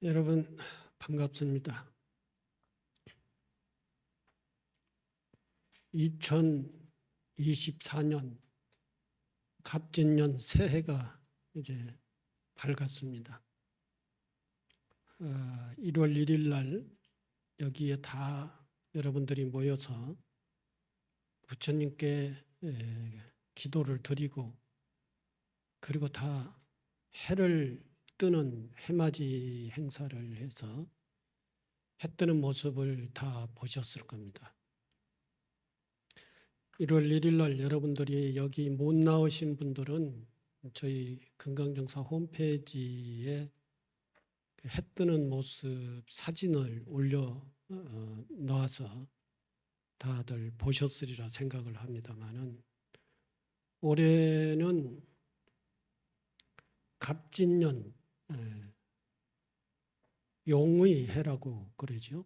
여러분 반갑습니다. 2024년 갑진년 새해가 이제 밝았습니다. 1월 1일 날 여기에 다 여러분들이 모여서 부처님께 기도를 드리고, 그리고 다 해를 뜨는 해맞이 행사를 해서 해 뜨는 모습을 다 보셨을 겁니다. 1월 1일 날 여러분들이 여기 못 나오신 분들은 저희 건강정사 홈페이지에 해 뜨는 모습 사진을 올려 놔서 다들 보셨으리라 생각을 합니다만은, 올해는 갑진년 용의 해라고 그러죠.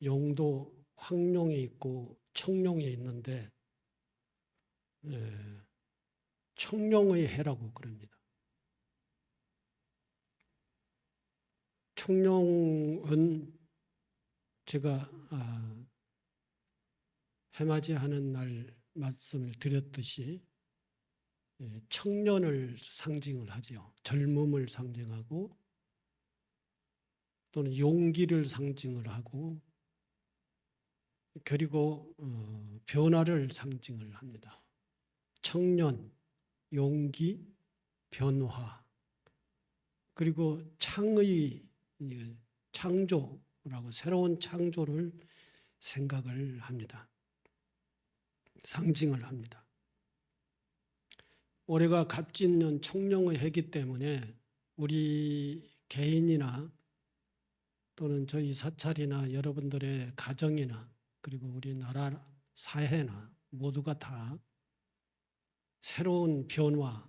용도 황룡이 있고 청룡이 있는데 청룡의 해라고 그럽니다. 청룡은 제가 해맞이하는 날 말씀을 드렸듯이 청년을 상징을 하죠. 젊음을 상징하고 또는 용기를 상징을 하고, 그리고 변화를 상징을 합니다. 청년, 용기, 변화, 그리고 창의 창조라고 새로운 창조를 생각을 합니다. 상징을 합니다. 올해가 갑진년 청룡의 해이기 때문에 우리 개인이나 또는 저희 사찰이나 여러분들의 가정이나 그리고 우리나라 사회나 모두가 다 새로운 변화,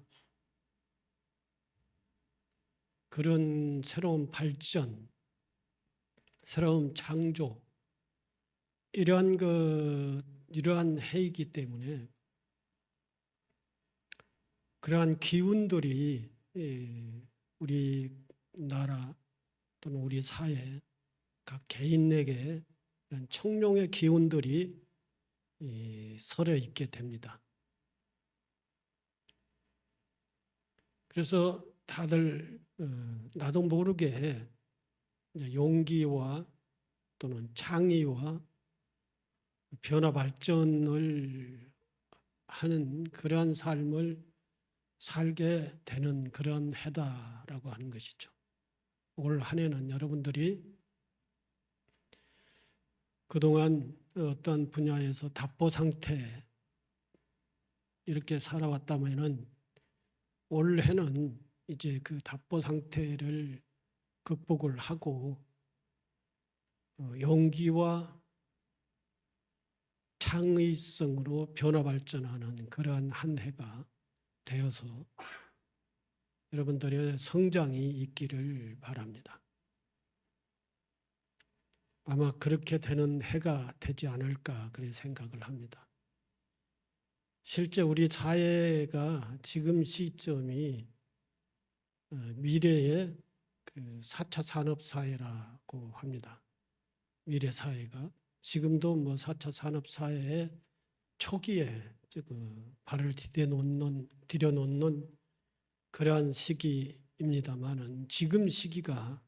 그런 새로운 발전, 새로운 창조, 이러한 해이기 때문에 그러한 기운들이 우리 나라 또는 우리 사회 각 개인에게 이런 청룡의 기운들이 서려 있게 됩니다. 그래서 다들 나도 모르게 용기와 또는 창의와 변화 발전을 하는 그러한 삶을 살게 되는 그런 해다라고 하는 것이죠. 올 한 해는 여러분들이 그동안 어떤 분야에서 답보 상태 이렇게 살아왔다면은 올해는 이제 그 답보 상태를 극복을 하고 용기와 창의성으로 변화 발전하는 그러한 한 해가 되어서 여러분들의 성장이 있기를 바랍니다. 아마 그렇게 되는 해가 되지 않을까 그렇게 생각을 합니다. 실제 우리 사회가 지금 시점이 미래의 그 4차 산업사회라고 합니다. 미래 사회가 지금도 뭐 4차 산업사회의 초기에 발을 디뎌놓는 그러한 시기입니다만은, 지금 시기가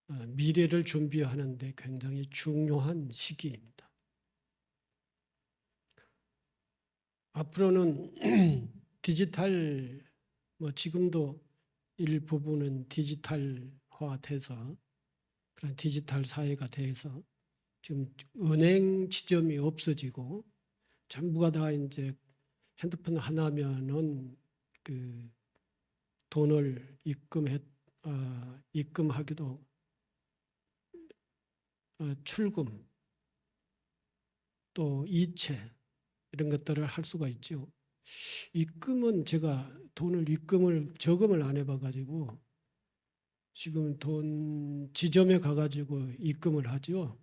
미래를 준비하는 데 굉장히 중요한 시기입니다. 앞으로는 디지털, 지금도 일부분은 디지털화돼서 그런 디지털 사회가 돼서 지금 은행 지점이 없어지고 전부가 다 이제 핸드폰 하나면은 그 돈을 입금하기도 출금 또 이체 이런 것들을 할 수가 있죠. 입금은 제가 저금을 안 해봐가지고 지금 돈 지점에 가가지고 입금을 하죠.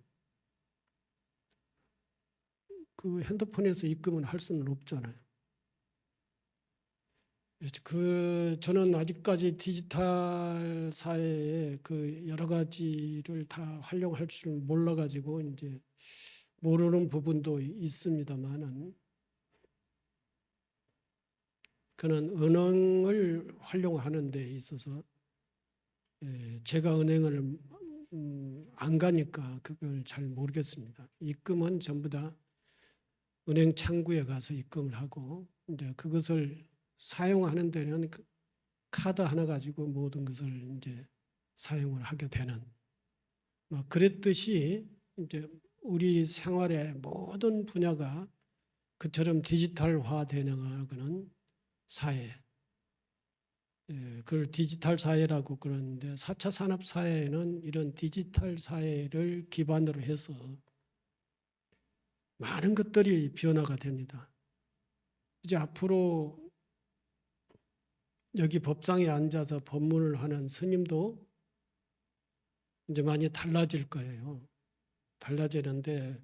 그 핸드폰에서 입금은 할 수는 없잖아요. 저는 아직까지 디지털 사회에 그 여러 가지를 다 활용할 줄 몰라가지고 이제 모르는 부분도 있습니다만은, 그는 은행을 활용하는 데 있어서 제가 은행을 안 가니까 그걸 잘 모르겠습니다. 입금은 전부 다 은행 창구에 가서 입금을 하고, 이제 그것을 사용하는 데는 카드 하나 가지고 모든 것을 이제 사용을 하게 되는, 뭐 그랬듯이 이제 우리 생활의 모든 분야가 그처럼 디지털화되는 사회, 그걸 디지털 사회라고 그러는데, 4차 산업 사회는 이런 디지털 사회를 기반으로 해서 많은 것들이 변화가 됩니다. 이제 앞으로 여기 법상에 앉아서 법문을 하는 스님도 이제 많이 달라질 거예요. 달라지는데,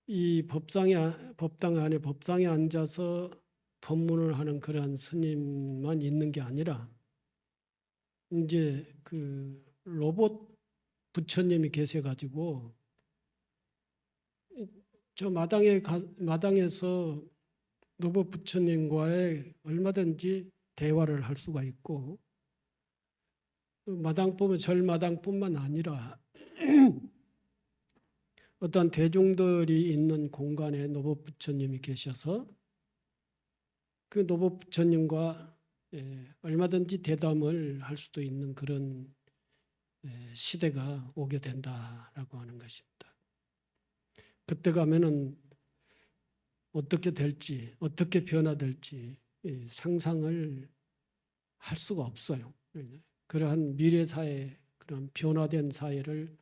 이 법당 안에 법상에 앉아서 법문을 하는 그러한 스님만 있는 게 아니라, 이제 그 로봇 부처님이 계셔가지고 저 마당에서 로봇 부처님과의 얼마든지 대화를 할 수가 있고, 절마당뿐만 아니라 어떤 대중들이 있는 공간에 노법 부처님이 계셔서 그 노법 부처님과 얼마든지 대담을 할 수도 있는 그런 시대가 오게 된다라고 하는 것입니다. 그때 가면은 어떻게 될지, 어떻게 변화될지 상상을 할 수가 없어요. 그러한 미래 사회, 그런 변화된 사회를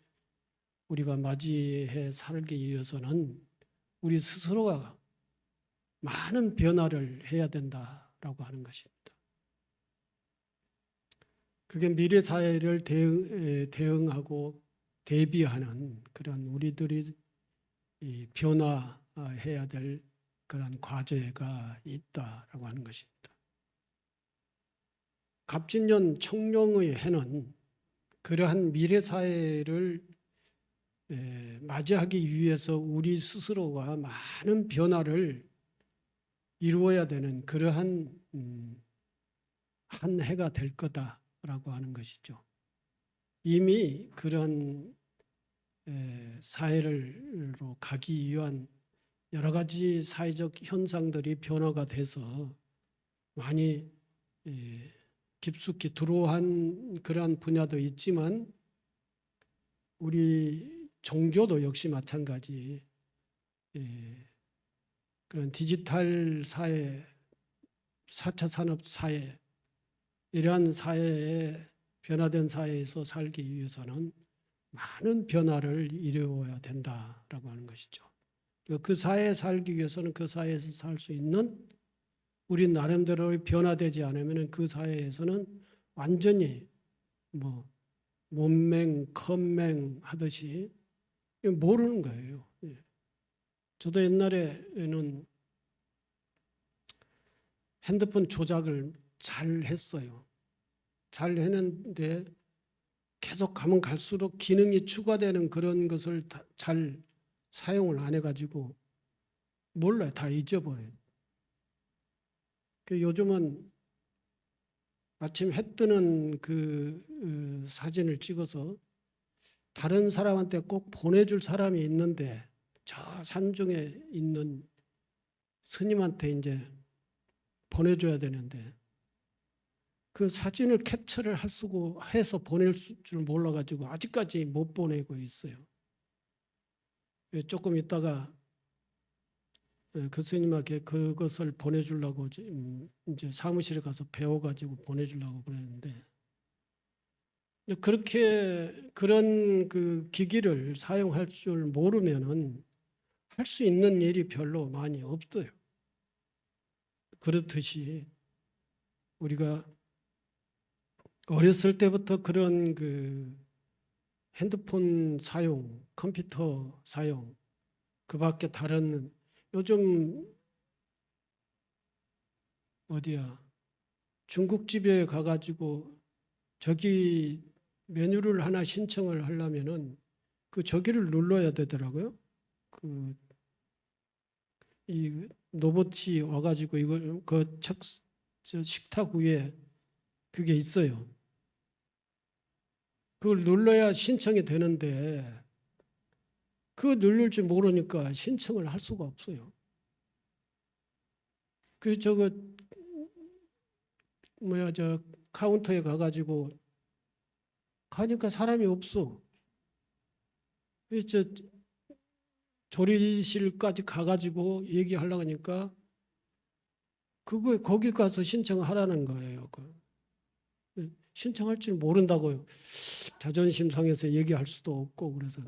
우리가 맞이해 살기 위해서는 우리 스스로가 많은 변화를 해야 된다라고 하는 것입니다. 그게 미래 사회를 대응하고 대비하는 그런 우리들이 변화해야 될 그런 과제가 있다라고 하는 것입니다. 갑진년 청룡의 해는 그러한 미래 사회를 맞이하기 위해서 우리 스스로가 많은 변화를 이루어야 되는 그러한 한 해가 될 거다라고 하는 것이죠. 이미 그런 사회로 가기 위한 여러 가지 사회적 현상들이 변화가 돼서 많이 깊숙이 들어온 그러한 분야도 있지만, 우리 종교도 역시 마찬가지 그런 디지털 사회, 4차 산업 사회, 이러한 사회에 변화된 사회에서 살기 위해서는 많은 변화를 이루어야 된다라고 하는 것이죠. 그 사회에 살기 위해서는 그 사회에서 살 수 있는 우리 나름대로 변화되지 않으면 그 사회에서는 완전히 뭐 몸맹, 컴맹 하듯이 모르는 거예요. 저도 옛날에는 핸드폰 조작을 잘 했어요. 잘 했는데 계속 가면 갈수록 기능이 추가되는 그런 것을 잘 사용을 안 해가지고 몰라요. 다 잊어버려요. 요즘은 아침 해 뜨는 그 사진을 찍어서 다른 사람한테 꼭 보내줄 사람이 있는데, 저 산중에 있는 스님한테 이제 보내줘야 되는데, 그 사진을 캡처를 해서 보낼 줄 몰라가지고 아직까지 못 보내고 있어요. 조금 있다가 그 스님에게 그것을 보내주려고 이제 사무실에 가서 배워가지고 보내주려고 그랬는데, 그렇게 그런 그 기기를 사용할 줄 모르면은 할 수 있는 일이 별로 많이 없어요. 그렇듯이 우리가 어렸을 때부터 그런 그 핸드폰 사용, 컴퓨터 사용, 그 밖에 다른 요즘 어디야 중국집에 가가지고 저기 메뉴를 하나 신청을 하려면은 그 저기를 눌러야 되더라고요. 이 로봇이 와가지고 이걸 저 식탁 위에 그게 있어요. 그걸 눌러야 신청이 되는데 그거 누를 줄 모르니까 신청을 할 수가 없어요. 저거 저 카운터에 가가지고 가니까 사람이 없어. 저 조리실까지 가가지고 얘기하려고 하니까 거기 가서 신청하라는 거예요. 신청할 줄 모른다고요. 자존심 상해서 얘기할 수도 없고 그래서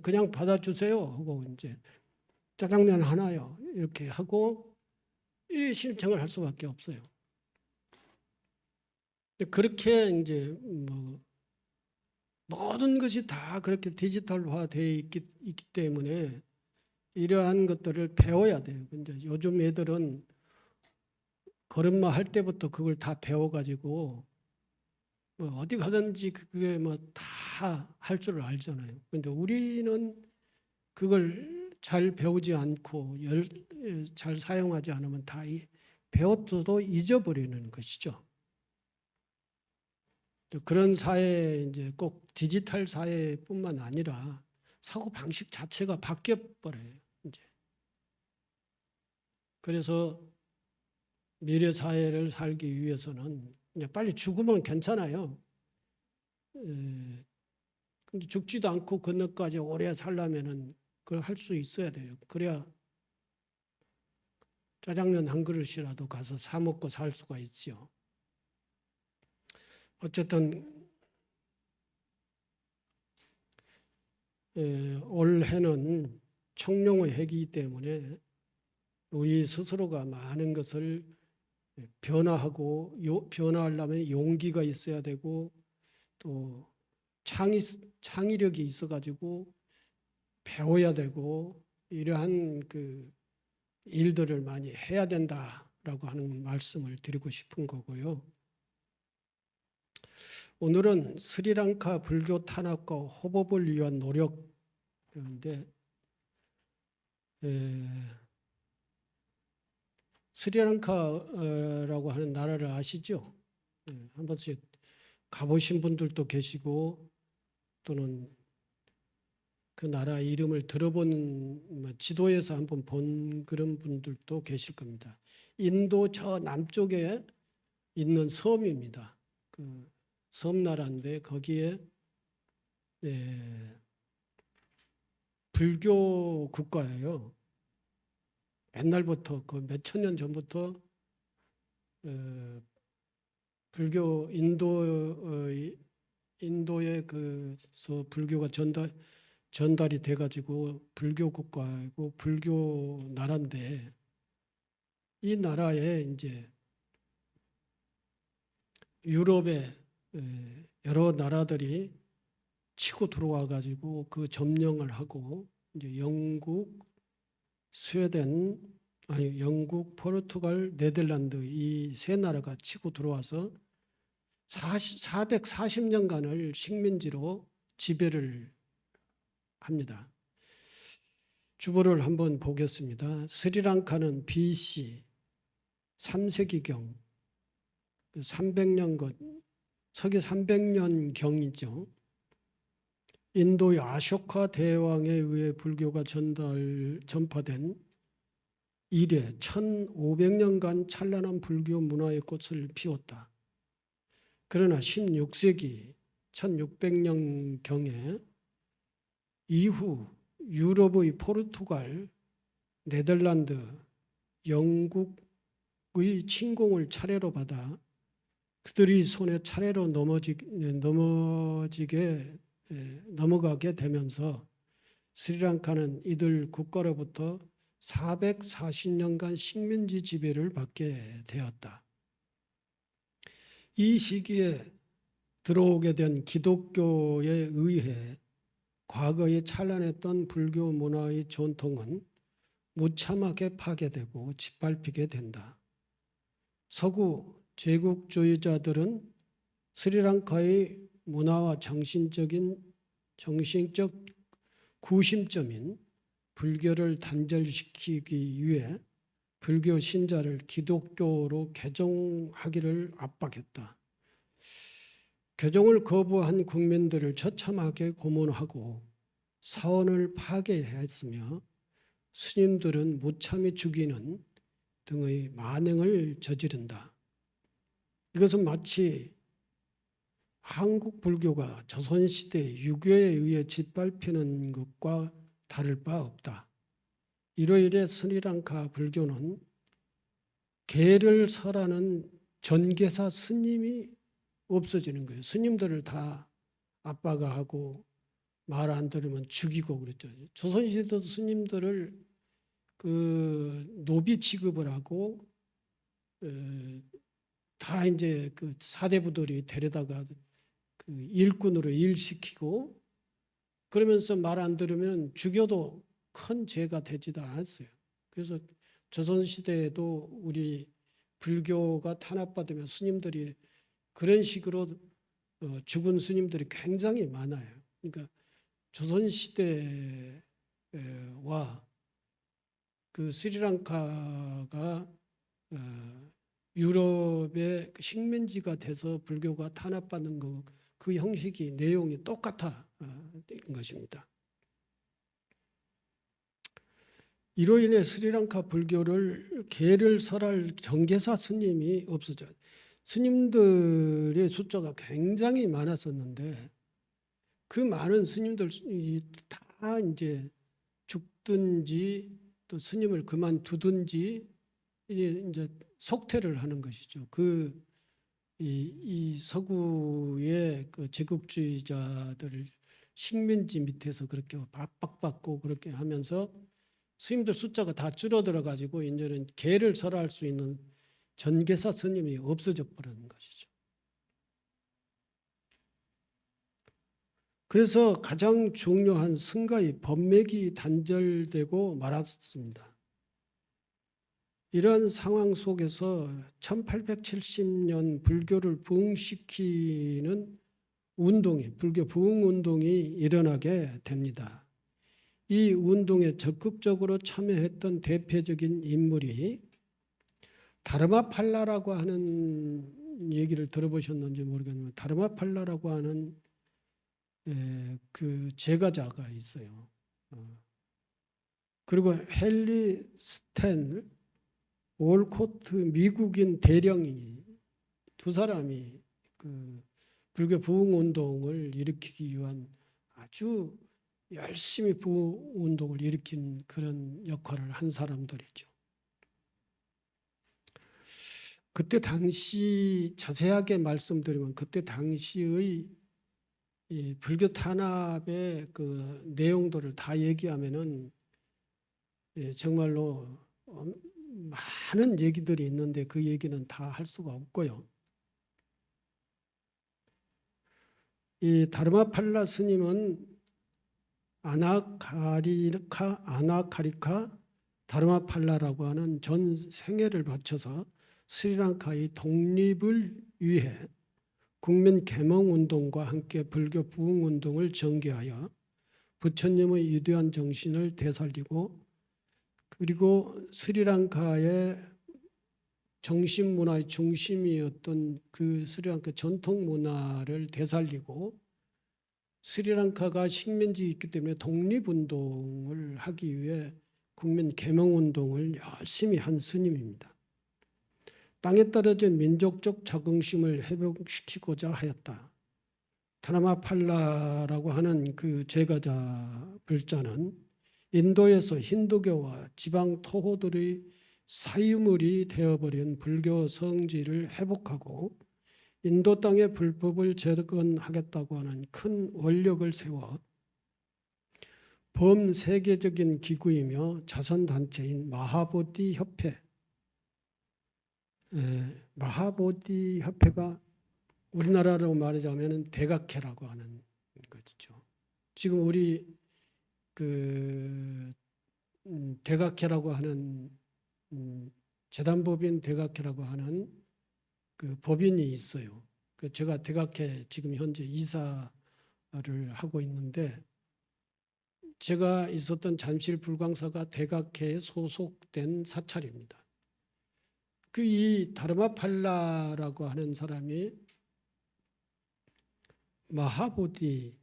그냥 받아주세요 하고 이제 짜장면 하나요 이렇게 하고 이 신청을 할 수밖에 없어요. 그렇게 이제 뭐 모든 것이 다 그렇게 디지털화되어 있기 때문에 이러한 것들을 배워야 돼요. 근데 요즘 애들은 걸음마 할 때부터 그걸 다 배워가지고 뭐 어디 가든지 그게 뭐 다 할 줄 알잖아요. 근데 우리는 그걸 잘 배우지 않고 잘 사용하지 않으면 다 배웠어도 잊어버리는 것이죠. 그런 사회 이제 꼭 디지털 사회뿐만 아니라 사고 방식 자체가 바뀌어 버려요. 이제 그래서 미래 사회를 살기 위해서는 그냥 빨리 죽으면 괜찮아요. 근데 죽지도 않고 그날까지 오래 살려면은 그걸 할 수 있어야 돼요. 그래야 짜장면 한 그릇이라도 가서 사 먹고 살 수가 있죠. 어쨌든 올해는 청룡의 해이기 때문에 우리 스스로가 많은 것을 변화하려면 용기가 있어야 되고 또 창의력이 있어가지고 배워야 되고 이러한 그 일들을 많이 해야 된다라고 하는 말씀을 드리고 싶은 거고요. 오늘은 스리랑카 불교 탄압과 호법을 위한 노력인데 스리랑카라고 하는 나라를 아시죠? 한 번씩 가보신 분들도 계시고 또는 그 나라 이름을 들어본 지도에서 한번 본 그런 분들도 계실 겁니다. 인도 저 남쪽에 있는 섬입니다. 그 섬나라인데 거기에 불교 국가예요. 옛날부터 그 몇천 년 전부터 불교 인도의 그서 불교가 전달이 돼가지고 불교 국가이고 불교 나라인데 이 나라에 이제 유럽의 여러 나라들이 치고 들어와 가지고 그 점령을 하고 이제 영국, 포르투갈, 네덜란드 이 세 나라가 치고 들어와서 440년간을 식민지로 지배를 합니다. 주보를 한번 보겠습니다. 스리랑카는 BC 3세기경 300년 서기 300년경이죠. 인도의 아쇼카 대왕에 의해 불교가 전파된 이래 1500년간 찬란한 불교 문화의 꽃을 피웠다. 그러나 16세기 1600년경에 이후 유럽의 포르투갈, 네덜란드, 영국의 침공을 차례로 받아 그들이 손에 차례로 넘어가게 되면서 스리랑카는 이들 국가로부터 440년간 식민지 지배를 받게 되었다. 이 시기에 들어오게 된 기독교에 의해 과거에 찬란했던 불교 문화의 전통은 무참하게 파괴되고 짓밟히게 된다. 서구 제국주의자들은 스리랑카의 문화와 정신적 구심점인 불교를 단절시키기 위해 불교 신자를 기독교로 개종하기를 압박했다. 개종을 거부한 국민들을 처참하게 고문하고 사원을 파괴했으며 스님들은 무참히 죽이는 등의 만행을 저지른다. 이것은 마치 한국 불교가 조선시대 유교에 의해 짓밟히는 것과 다를 바 없다. 이러이래 스리랑카 불교는 계를 설하는 전계사 스님이 없어지는 거예요. 스님들을 다 압박을 하고 말 안 들으면 죽이고 그랬죠. 조선시대도 스님들을 그 노비 취급을 하고 다 이제 그 사대부들이 데려다가 그 일꾼으로 일시키고 그러면서 말 안 들으면 죽여도 큰 죄가 되지도 않았어요. 그래서 조선시대에도 우리 불교가 탄압받으면 스님들이 그런 식으로 죽은 스님들이 굉장히 많아요. 그러니까 조선시대와 그 스리랑카가 유럽의 식민지가 돼서 불교가 탄압받는 그 형식이 내용이 똑같아 것입니다. 이로 인해 스리랑카 불교를 계를 설할 정계사 스님이 없어져요. 스님들의 숫자가 굉장히 많았었는데 그 많은 스님들이 다 이제 죽든지 또 스님을 그만두든지 이제 속퇴를 하는 것이죠. 이 서구의 그 제국주의자들을 식민지 밑에서 그렇게 압박받고 그렇게 하면서 스님들 숫자가 다 줄어들어 가지고 이제는 계를 설할 수 있는 전계사 스님이 없어져 버리는 것이죠. 그래서 가장 중요한 승가의 법맥이 단절되고 말았습니다. 이러한 상황 속에서 1870년 불교를 부흥시키는 운동이, 불교 부흥운동이 일어나게 됩니다. 이 운동에 적극적으로 참여했던 대표적인 인물이 다르마팔라라고 하는 얘기를 들어보셨는지 모르겠는데 다르마팔라라고 하는 그 제가자가 있어요. 그리고 헨리 스탠 올코트 미국인 대령이 두 사람이 그 불교 부흥 운동을 일으키기 위한 아주 열심히 부흥 운동을 일으킨 그런 역할을 한 사람들이죠. 그때 당시 자세하게 말씀드리면 그때 당시의 이 불교 탄압의 그 내용들을 다 얘기하면은 정말로 많은 얘기들이 있는데 그 얘기는 다 할 수가 없고요. 이 다르마팔라 스님은 아나카리카 다르마팔라라고 하는 전 생애를 바쳐서 스리랑카의 독립을 위해 국민 계몽 운동과 함께 불교 부흥 운동을 전개하여 부처님의 위대한 정신을 되살리고 그리고 스리랑카의 정신 문화의 중심이었던 그 스리랑카 전통 문화를 되살리고 스리랑카가 식민지이기 때문에 독립운동을 하기 위해 국민 계몽운동을 열심히 한 스님입니다. 땅에 떨어진 민족적 자긍심을 회복시키고자 하였다. 다르마팔라라고 하는 그 제가자 불자는 인도에서 힌두교와 지방 토호들의 사유물이 되어버린 불교 성지를 회복하고 인도 땅의 불법을 재건하겠다고 하는 큰 원력을 세워 범세계적인 기구이며 자선단체인 마하보디 협회, 마하보디 협회가 우리나라로 말하자면 대각회라고 하는 것이죠. 지금 우리 그 대각회라고 하는 재단법인 대각회라고 하는 그 법인이 있어요. 그 제가 대각회 지금 현재 이사를 하고 있는데 제가 있었던 잠실 불광사가 대각회에 소속된 사찰입니다. 그 이 다르마팔라라고 하는 사람이 마하보디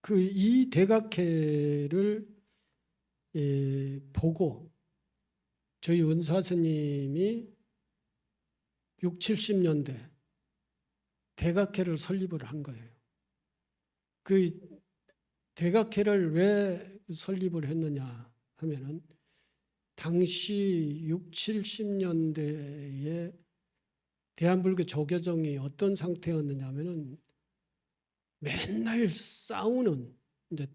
그 이 대각회를 보고 저희 은사 스님이 6, 70년대 대각회를 설립을 한 거예요. 그 대각회를 왜 설립을 했느냐 하면은 당시 6, 70년대에 대한불교 조계종이 어떤 상태였느냐 하면은 맨날 싸우는 이제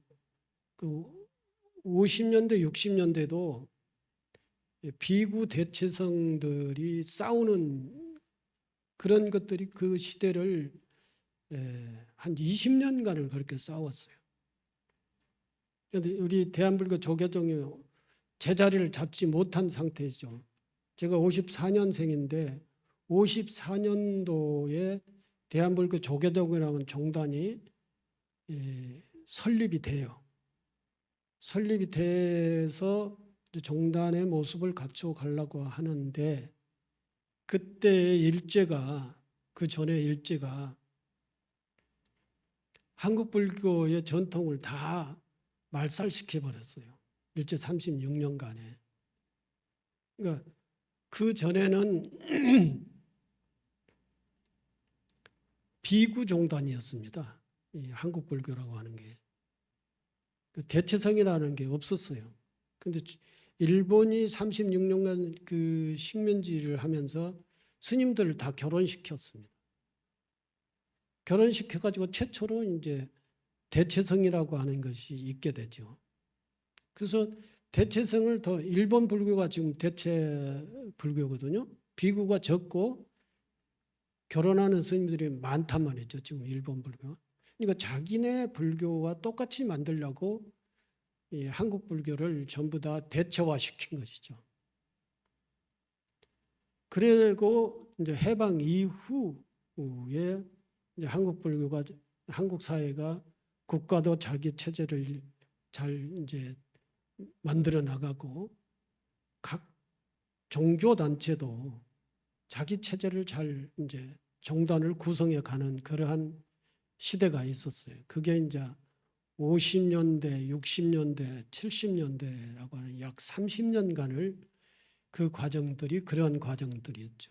그 50년대, 60년대도 비구 대체성들이 싸우는 그런 것들이 그 시대를 한 20년간을 그렇게 싸웠어요. 그런데 우리 대한불교 조계종이 제자리를 잡지 못한 상태죠. 제가 54년생인데 54년도에 대한불교 조계종이라는 종단이 설립이 돼요. 설립이 돼서 종단의 모습을 갖춰 가려고 하는데 그때의 일제가 그 전에 일제가 한국 불교의 전통을 다 말살시켜 버렸어요. 일제 36년간에. 그러니까 그 전에는 비구 종단이었습니다. 이 한국 불교라고 하는 게 대체성이라는 게 없었어요. 근데 일본이 36년간 그 식민지를 하면서 스님들을 다 결혼시켰습니다. 결혼시켜가지고 최초로 이제 대체성이라고 하는 것이 있게 되죠. 그래서 대체성을 더 일본 불교가 지금 대체 불교거든요. 비구가 적고 결혼하는 스님들이 많단 말이죠. 지금 일본 불교. 그러니까 자기네 불교와 똑같이 만들려고 이 한국 불교를 전부 다 대체화시킨 것이죠. 그리고 이제 해방 이후에 이제 한국 불교가 한국 사회가 국가도 자기 체제를 잘 이제 만들어 나가고 각 종교 단체도 자기 체제를 잘 이제 종단을 구성해 가는 그러한 시대가 있었어요. 그게 이제 50년대, 60년대, 70년대라고 하는 약 30년간을 그 과정들이 그러한 과정들이었죠.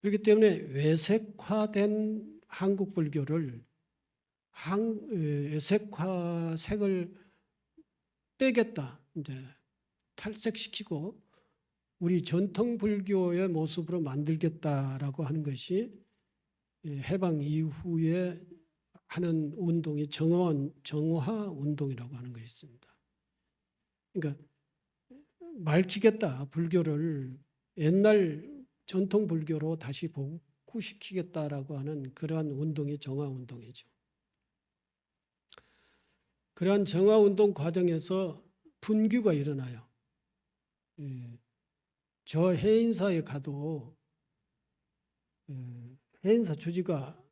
그렇기 때문에 외색화된 한국 불교를 외색화색을 빼겠다, 이제 탈색시키고 우리 전통 불교의 모습으로 만들겠다라고 하는 것이 해방 이후에 하는 운동이 정화 운동이라고 하는 것이 있습니다. 그러니까 밝히겠다, 불교를 옛날 전통 불교로 다시 복구시키겠다라고 하는 그러한 운동이 정화 운동이죠. 그러한 정화 운동 과정에서 분규가 일어나요. 저 해인사에 가도 해인사 주지가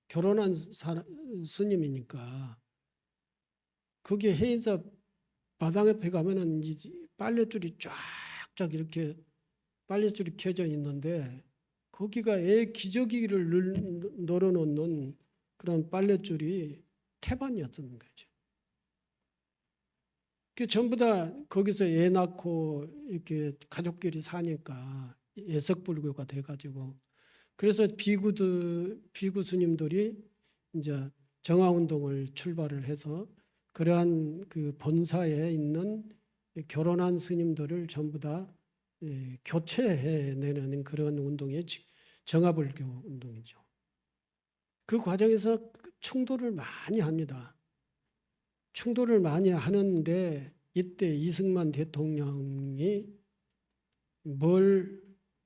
결혼한 스님이니까 거기에 해인사 마당 옆에 가면은 빨랫줄이 쫙쫙 이렇게 빨랫줄이 켜져 있는데 거기가 애 기저귀를 널어놓는 그런 빨랫줄이 태반이었던 거죠. 그 전부 다 거기서 애 낳고 이렇게 가족끼리 사니까 예석불교가 돼가지고 그래서 비구 스님들이 이제 정화운동을 출발을 해서 그러한 그 본사에 있는 결혼한 스님들을 전부 다 교체해내는 그런 운동이 정화불교 운동이죠. 그 과정에서 충돌을 많이 합니다. 충돌을 많이 하는데 이때 이승만 대통령이 뭘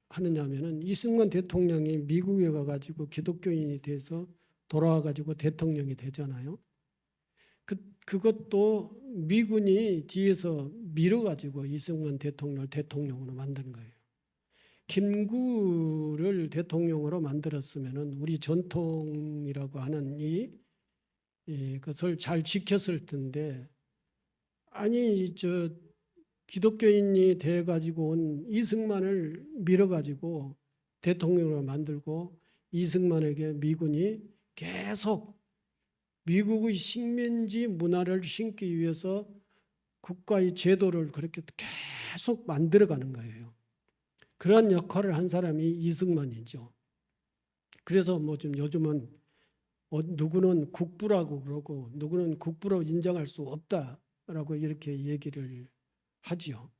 하느냐면은 이승만 대통령이 미국에 가가지고 기독교인이 돼서 돌아와가지고 대통령이 되잖아요. 그것도 미군이 뒤에서 밀어가지고 이승만 대통령을 대통령으로 만든 거예요. 김구를 대통령으로 만들었으면은 우리 전통이라고 하는 이것을 잘 지켰을 텐데, 아니 저 기독교인이 돼 가지고 온 이승만을 밀어 가지고 대통령으로 만들고, 이승만에게 미군이 계속 미국의 식민지 문화를 심기 위해서 국가의 제도를 그렇게 계속 만들어가는 거예요. 그런 역할을 한 사람이 이승만이죠. 그래서 뭐 좀 요즘은 누구는 국부라고 그러고 누구는 국부로 인정할 수 없다라고 이렇게 얘기를 하지요.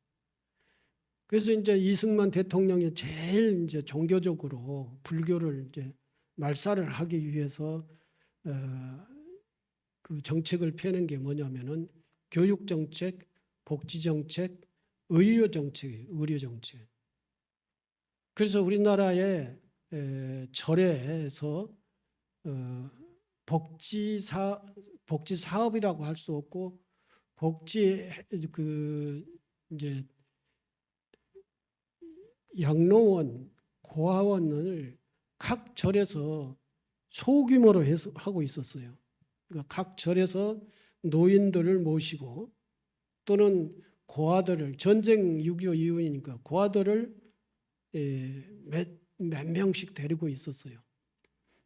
그래서 이제 이승만 대통령이 제일 이제 종교적으로 불교를 이제 말살을 하기 위해서 그 정책을 펴는 게 뭐냐면은 교육 정책, 복지 정책, 의료 정책이에요. 의료 정책. 그래서 우리나라의 절에서 복지 사업이라고 할 수 없고, 복지 그 이제 양로원, 고아원을 각 절에서 소규모로 해서 하고 있었어요. 그러니까 각 절에서 노인들을 모시고, 또는 고아들을, 전쟁 6.25 이후이니까 고아들을 몇 명씩 데리고 있었어요.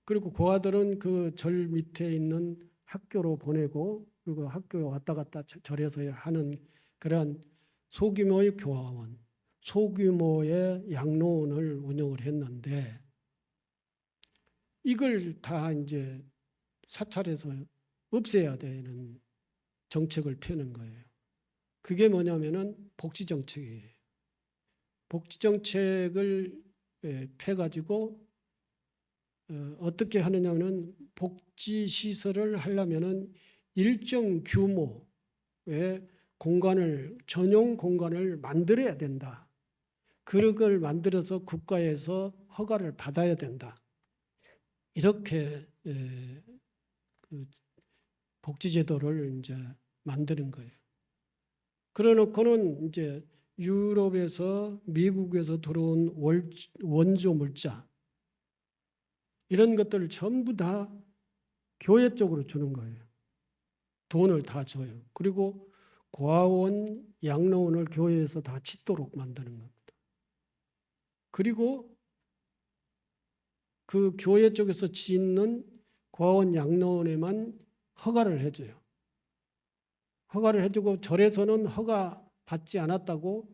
그리고 고아들은 그 절 밑에 있는 학교로 보내고, 그리고 학교에 왔다 갔다 절에서 하는 그러한 소규모의 교화원, 소규모의 양로원을 운영을 했는데, 이걸 다 이제 사찰에서 없애야 되는 정책을 펴는 거예요. 그게 뭐냐면은 복지 정책이에요. 복지 정책을 펴가지고 어떻게 하느냐면은, 복지 시설을 하려면은 일정 규모의 공간을, 전용 공간을 만들어야 된다. 그걸 만들어서 국가에서 허가를 받아야 된다. 이렇게 그 복지제도를 이제 만드는 거예요. 그래놓고는 이제 유럽에서, 미국에서 들어온 원조 물자, 이런 것들을 전부 다 교회 쪽으로 주는 거예요. 돈을 다 줘요. 그리고 고아원, 양로원을 교회에서 다 짓도록 만드는 겁니다. 그리고 그 교회 쪽에서 짓는 고아원, 양로원에만 허가를 해줘요. 허가를 해주고, 절에서는 허가 받지 않았다고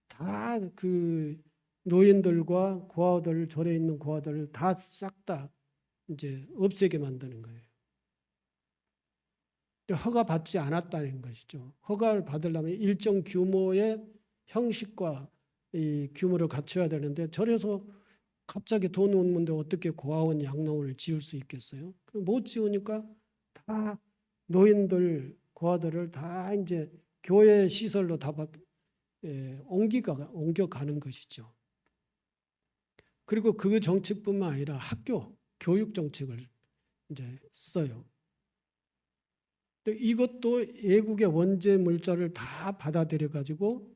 다 그 노인들과 고아들, 절에 있는 고아들을 다 싹 다 이제 없애게 만드는 거예요. 허가 받지 않았다는 것이죠. 허가를 받으려면 일정 규모의 형식과 이 규모를 갖춰야 되는데, 절에서 갑자기 돈 없는데 어떻게 고아원, 양로원을 지을 수 있겠어요? 못 지으니까 다 노인들, 고아들을 다 이제 교회 시설로 다 옮겨가는 것이죠. 그리고 그 정책뿐만 아니라 학교, 교육 정책을 이제 써요. 이것도 외국의 원재 물자를 다 받아들여 가지고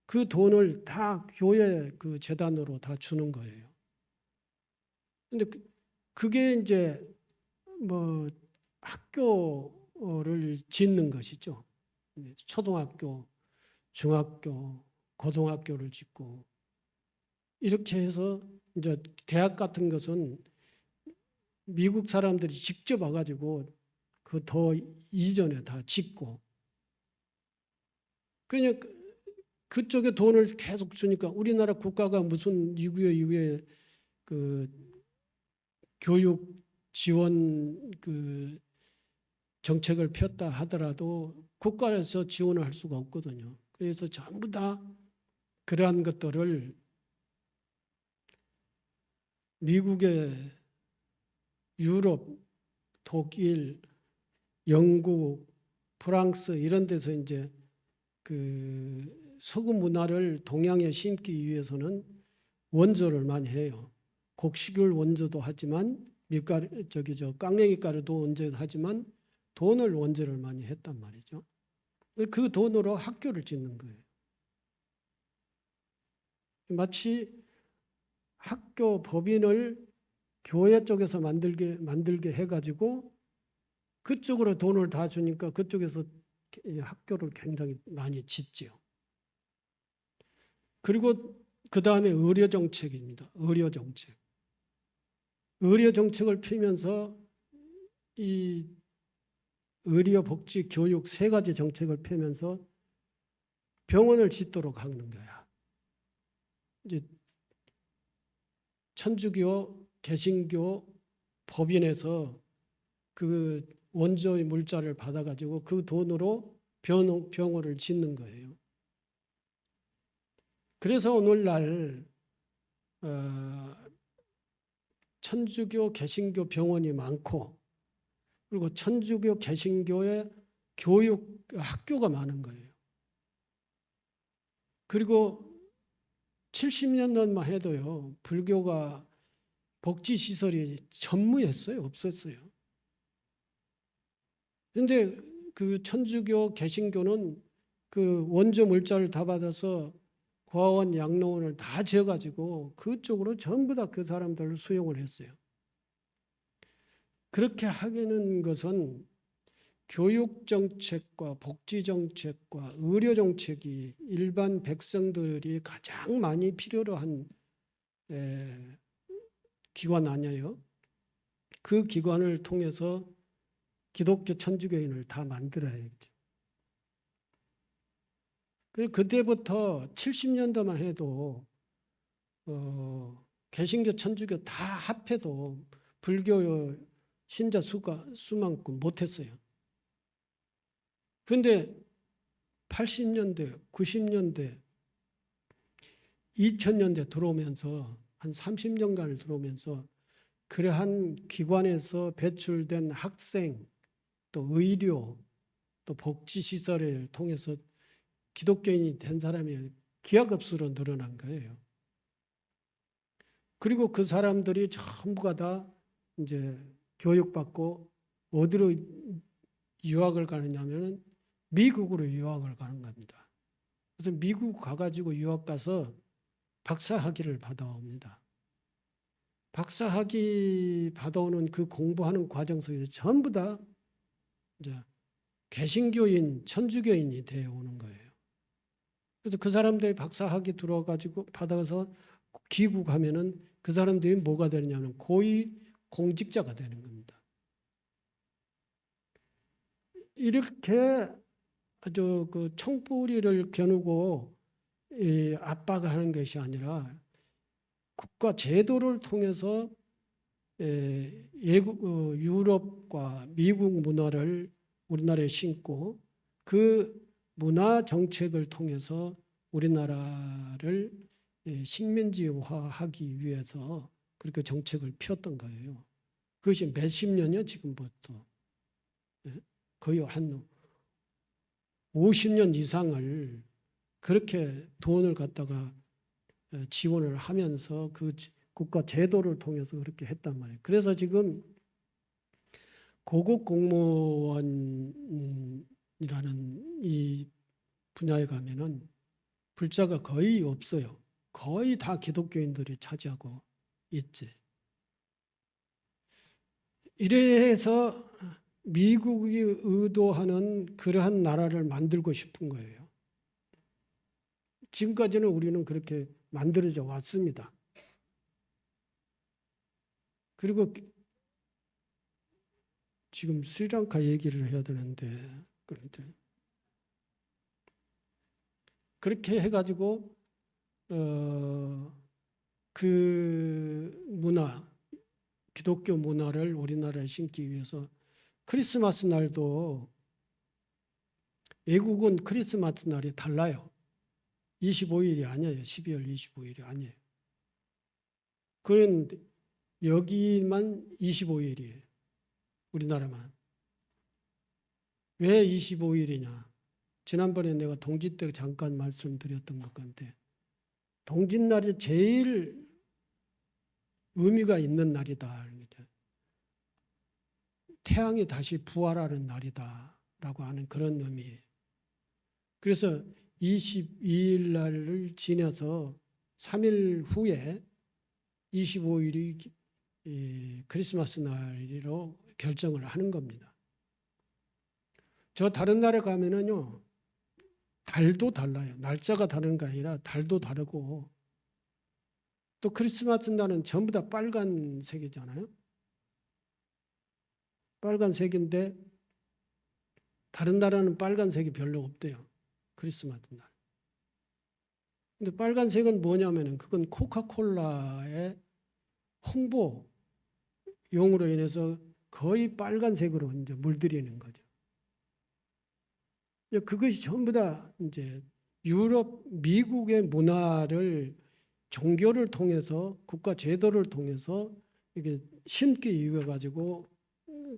그 돈을 다 교회 그 재단으로 다 주는 거예요. 근데 그게 이제 뭐 학교를 짓는 것이죠. 초등학교, 중학교, 고등학교를 짓고, 이렇게 해서 이제 대학 같은 것은 미국 사람들이 직접 와가지고 그 더 이전에 다 짓고, 그냥 그쪽에 돈을 계속 주니까, 우리나라 국가가 무슨 6.25 이후에 그 교육 지원 그 정책을 폈다 하더라도 국가에서 지원을 할 수가 없거든요. 그래서 전부 다 그러한 것들을 미국의, 유럽, 독일, 영국, 프랑스 이런 데서 이제 그 서구 문화를 동양에 심기 위해서는 원조를 많이 해요. 곡식을 원조도 하지만 깡냉이 가루도 원조도 하지만 돈을 원재를 많이 했단 말이죠. 그 돈으로 학교를 짓는 거예요. 마치 학교 법인을 교회 쪽에서 만들게 해가지고 그쪽으로 돈을 다 주니까 그쪽에서 학교를 굉장히 많이 짓지요. 그리고 그 다음에 의료 정책입니다. 의료 정책. 의료 정책을 펴면서 이 의료, 복지, 교육 세 가지 정책을 펴면서 병원을 짓도록 하는 거야. 이제 천주교, 개신교 법인에서 그 원조의 물자를 받아가지고 그 돈으로 병원을 짓는 거예요. 그래서 오늘날 천주교, 개신교 병원이 많고 그리고 천주교, 개신교의 교육 학교가 많은 거예요. 그리고 70년대만 해도요, 불교가 복지시설이 전무했어요. 없었어요. 그런데 그 천주교, 개신교는 그 원조 물자를 다 받아서 고아원, 양로원을 다 지어가지고 그쪽으로 전부 다 그 사람들을 수용을 했어요. 그렇게 하는 것은 교육정책과 복지정책과 의료정책이 일반 백성들이 가장 많이 필요로 한 기관 아니에요. 그 기관을 통해서 기독교 천주교인을 다 만들어야겠죠. 그때부터 70년대만 해도 개신교, 천주교 다 합해도 불교 신자 수만큼 못했어요. 그런데 80년대, 90년대, 2000년대 들어오면서 한 30년간을 들어오면서 그러한 기관에서 배출된 학생, 또 의료, 또 복지시설을 통해서 기독교인이 된 사람이 기하급수로 늘어난 거예요. 그리고 그 사람들이 전부가 다 이제 교육받고 어디로 유학을 가느냐면은 미국으로 유학을 가는 겁니다. 그래서 미국 가가지고 유학 가서 박사학위를 받아옵니다. 박사학위 받아오는 그 공부하는 과정 속에서 전부 다 이제 개신교인, 천주교인이 되어 오는 거예요. 그래서 그 사람들이 박사학위 들어가지고 받아서 귀국하면은 그 사람들이 뭐가 되느냐면 고위 공직자가 되는 겁니다. 이렇게 아주 그 총뿌리를 겨누고 압박하는 것이 아니라 국가 제도를 통해서 유럽과 미국 문화를 우리나라에 심고 그 문화 정책을 통해서 우리나라를 식민지화하기 위해서 그렇게 정책을 폈던 거예요. 그것이 몇십 년이요 지금부터. 거의 한 50년 이상을 그렇게 돈을 갖다가 지원을 하면서 그 국가 제도를 통해서 그렇게 했단 말이에요. 그래서 지금 고급 공무원이라는 이 분야에 가면은 불자가 거의 없어요. 거의 다 기독교인들이 차지하고 있지. 이래서 미국이 의도하는 그러한 나라를 만들고 싶은 거예요. 지금까지는 우리는 그렇게 만들어져 왔습니다. 그리고 지금 스리랑카 얘기를 해야 되는데 그렇게 해가지고 그 문화, 기독교 문화를 우리나라에 심기 위해서 크리스마스 날도 외국은 크리스마스 날이 달라요. 25일이 아니에요. 12월 25일이 아니에요. 그런데 여기만 25일이에요. 우리나라만. 왜 25일이냐? 지난번에 내가 동지 때 잠깐 말씀드렸던 것 같은데 동짓날이 제일 의미가 있는 날이다. 태양이 다시 부활하는 날이다라고 하는 그런 의미예요. 그래서 22일 날을 지나서 3일 후에 25일이 크리스마스 날로 결정을 하는 겁니다. 저 다른 나라에 가면은요, 달도 달라요. 날짜가 다른 게 아니라 달도 다르고, 또 크리스마스 날은 전부 다 빨간색이잖아요. 빨간색인데 다른 나라는 빨간색이 별로 없대요. 크리스마스 날. 근데 빨간색은 뭐냐면은 그건 코카콜라의 홍보용으로 인해서 거의 빨간색으로 이제 물들이는 거죠. 그것이 전부 다 이제 유럽, 미국의 문화를 종교를 통해서 국가 제도를 통해서 이게 심기 위해 가지고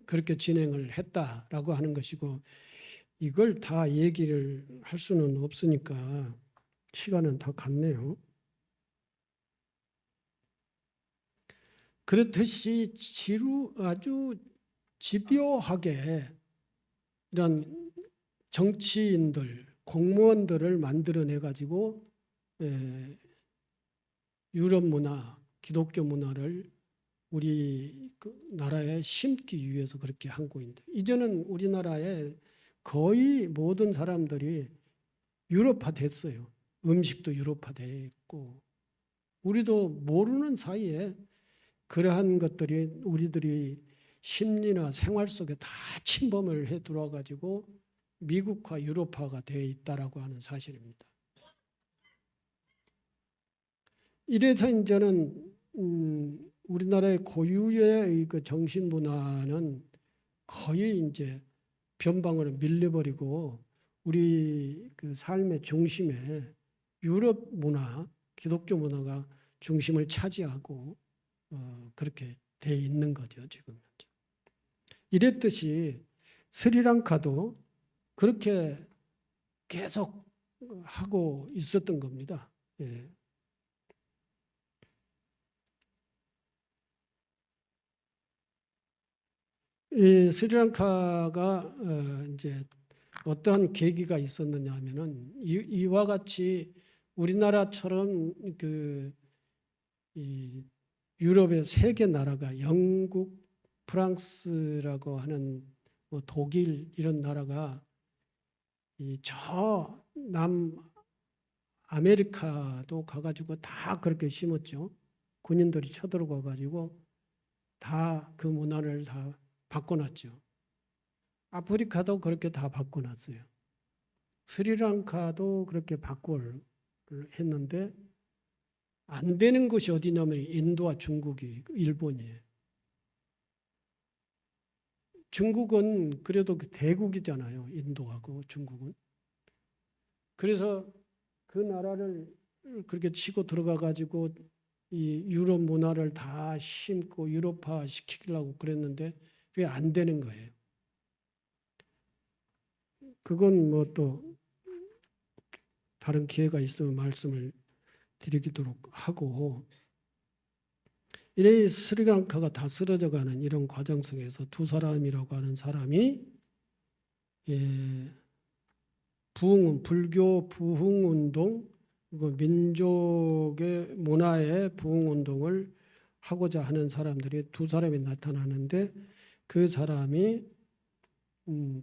그렇게 진행을 했다라고 하는 것이고, 이걸 다 얘기를 할 수는 없으니까 시간은 다 갔네요. 그렇듯이 아주 집요하게 이런 정치인들, 공무원들을 만들어내 가지고 유럽 문화, 기독교 문화를 우리 나라에 심기 위해서 그렇게 하고 있는데, 이제는 우리나라에 거의 모든 사람들이 유럽화 됐어요. 음식도 유럽화 됐고, 우리도 모르는 사이에 그러한 것들이 우리들이 심리나 생활 속에 다 침범을 해 들어와 가지고 미국화, 유럽화가 되어 있다라고 하는 사실입니다. 이래서 이제는 우리나라의 고유의 그 정신 문화는 거의 이제 변방으로 밀려버리고 우리 그 삶의 중심에 유럽 문화, 기독교 문화가 중심을 차지하고 그렇게 돼 있는 거죠, 지금. 이랬듯이 스리랑카도 그렇게 계속 하고 있었던 겁니다. 예. 이 스리랑카가 이제 어떠한 계기가 있었느냐 하면은 이와 같이 우리나라처럼 이 유럽의 세 개 나라가 영국, 프랑스라고 하는 뭐 독일 이런 나라가 저 남아메리카도 가가지고 다 그렇게 심었죠. 군인들이 쳐들어가 가지고 다 그 문화를 다 바꿔놨죠. 아프리카도 그렇게 다 바꿔놨어요. 스리랑카도 그렇게 바꿔를 했는데 안 되는 것이 어디냐면 인도와 중국이, 일본이에요. 중국은 그래도 대국이잖아요. 인도하고 중국은. 그래서 그 나라를 그렇게 치고 들어가 가지고 이 유럽 문화를 다 심고 유럽화 시키려고 그랬는데 그게 안 되는 거예요. 그건 뭐 또 다른 기회가 있으면 말씀을 드리도록 하고, 이래 스리랑카가 다 쓰러져가는 이런 과정 속에서 두 사람이라고 하는 사람이 불교 부흥운동, 그리고 민족의 문화의 부흥운동을 하고자 하는 사람들이 두 사람이 나타나는데, 그 사람이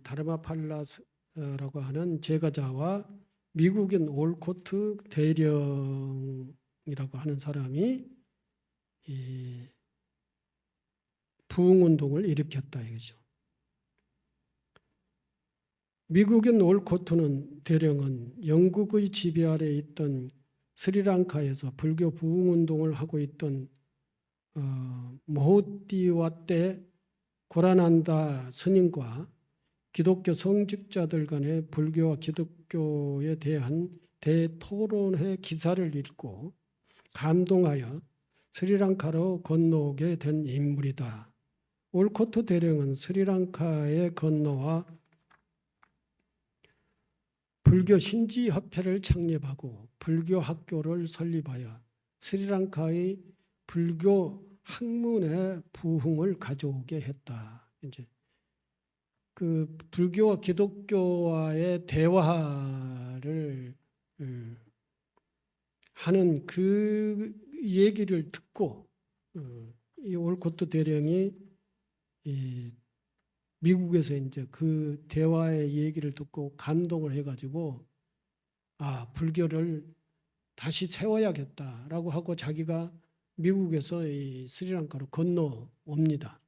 다르마팔라라고 하는 제가자와 미국인 올코트 대령이라고 하는 사람이 이 부흥운동을 일으켰다 이거죠. 미국인 올코트는 대령은 영국의 지배 아래 있던 스리랑카에서 불교 부흥운동을 하고 있던 모호띠와떼 고라난다 스님과 기독교 성직자들 간의 불교와 기독교에 대한 대토론회 기사를 읽고 감동하여 스리랑카로 건너오게 된 인물이다. 올코트 대령은 스리랑카에 건너와 불교 신지협회를 창립하고 불교 학교를 설립하여 스리랑카의 불교 학문의 부흥을 가져오게 했다. 이제 그 불교와 기독교와의 대화를 하는 그 얘기를 듣고 이 올코트 대령이 이 미국에서 이제 그 대화의 얘기를 듣고 감동을 해가지고 불교를 다시 세워야겠다라고 하고 자기가 미국에서 이 스리랑카로 건너옵니다.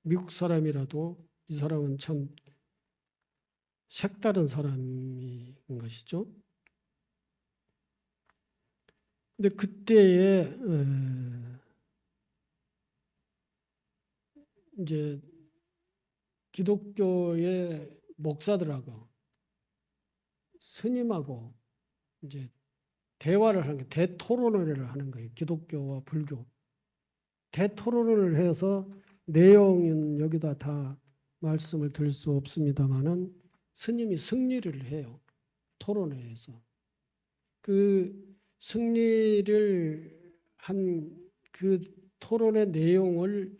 미국 사람이라도 이 사람은 참 색다른 사람인 것이죠. 근데 그때에 이제 기독교의 목사들하고 스님하고 이제 대화를 하는 게 대토론회를 하는 거예요. 기독교와 불교 대토론을 해서 내용은 여기다 다 말씀을 드릴 수 없습니다만은 스님이 승리를 해요. 토론회에서 그 승리를 한 그 토론의 내용을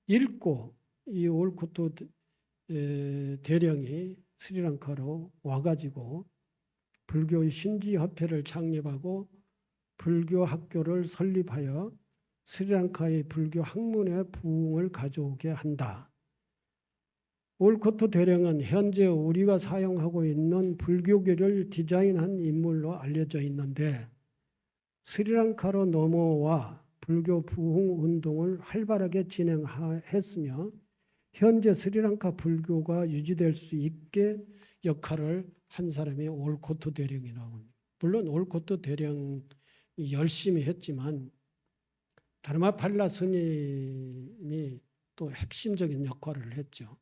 읽고 이 올코트 대령이 스리랑카로 와가지고 불교의 신지협회를 창립하고 불교 학교를 설립하여 스리랑카의 불교 학문의 부흥을 가져오게 한다. 올코트 대령은 현재 우리가 사용하고 있는 불교계를 디자인한 인물로 알려져 있는데 스리랑카로 넘어와 불교 부흥 운동을 활발하게 진행했으며 현재 스리랑카 불교가 유지될 수 있게 역할을 한 사람이 올코트 대령이라고 합니다. 물론 올코트 대령이 열심히 했지만 다르마팔라 스님이 또 핵심적인 역할을 했죠.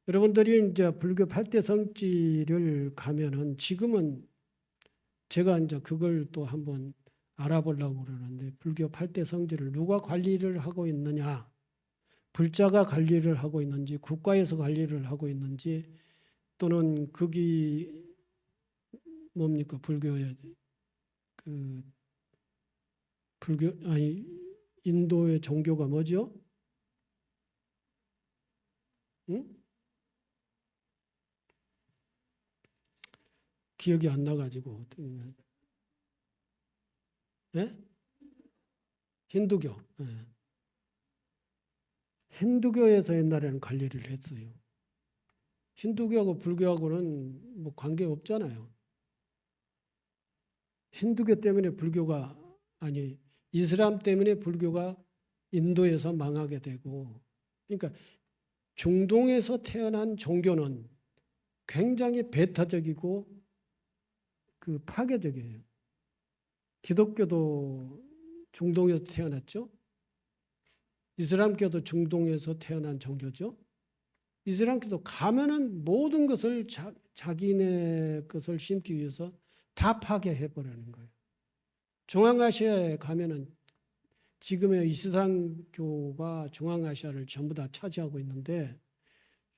여러분들이 이제 불교 8대 성지를 가면은 지금은 제가 이제 그걸 또 한번 알아보려고 그러는데 불교 8대 성지를 누가 관리를 하고 있느냐, 불자가 관리를 하고 있는지, 국가에서 관리를 하고 있는지, 또는 거기 뭡니까 불교의 그 불교 아니 인도의 종교가 뭐죠? 응? 기억이 안 나가지고. 예? 힌두교. 예. 힌두교에서 옛날에는 관리를 했어요. 힌두교하고 불교하고는 뭐 관계 없잖아요. 힌두교 때문에 불교가 아니 이슬람 때문에 불교가 인도에서 망하게 되고, 그러니까 중동에서 태어난 종교는 굉장히 배타적이고 그 파괴적이에요. 기독교도 중동에서 태어났죠. 이슬람교도 중동에서 태어난 종교죠. 이슬람교도 가면은 모든 것을 자기네 것을 심기 위해서 다 파괴해버리는 거예요. 중앙아시아에 가면은 지금의 이슬람교가 중앙아시아를 전부 다 차지하고 있는데